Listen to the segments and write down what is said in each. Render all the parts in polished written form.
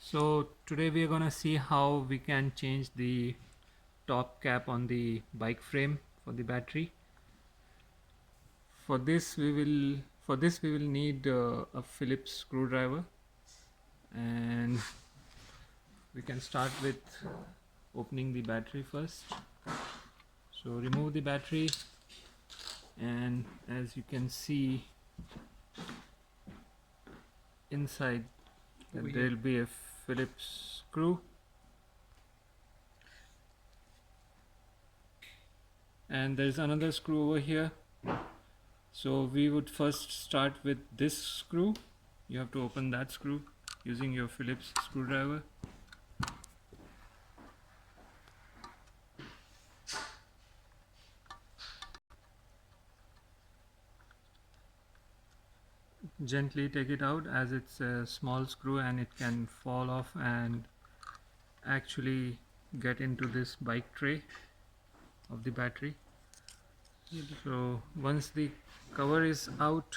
So today we are gonna see how we can change the top cap on the bike frame for the battery. For this we will need a Phillips screwdriver, and we can start with opening the battery first. So remove the battery, and as you can see inside that there will be a Phillips screw, and there's another screw over here. So we would first start with this screw. You have to open that screw using your Phillips screwdriver. Gently take it out, as it's a small screw and it can fall off and actually get into this bike tray of the battery. So once the cover is out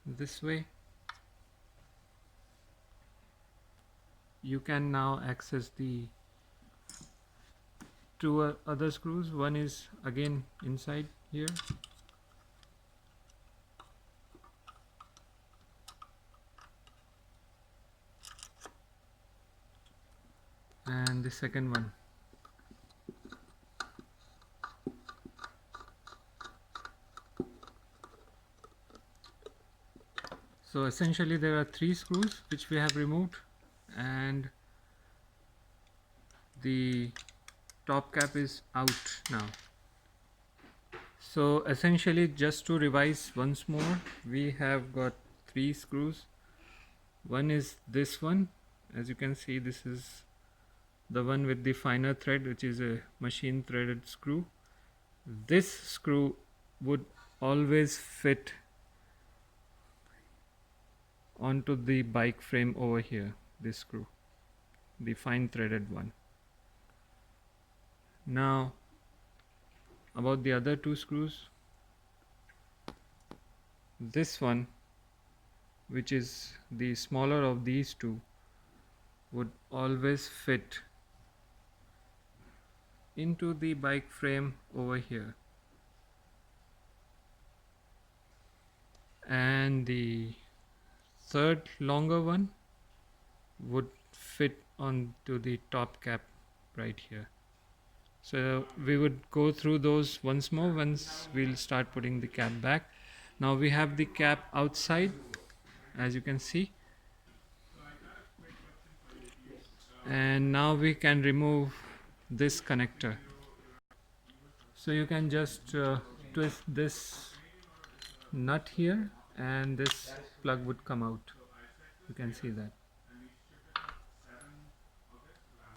this way, you can now access the two other screws. One is again inside here, and the second one. So essentially there are three screws which we have removed, and the top cap is out now. So essentially, just to revise once more, we have got three screws. One is this one. As you can see, this is the one with the finer thread, which is a machine threaded screw. This screw would always fit onto the bike frame over here, this screw, the fine threaded one. Now about the other two screws, this one, which is the smaller of these two, would always fit into the bike frame over here, and the third longer one would fit onto the top cap right here. So we would go through those once more once we'll start putting the cap back. Now we have the cap outside, as you can see, and now we can remove this connector. So you can just twist this nut here and this plug would come out. You can see that.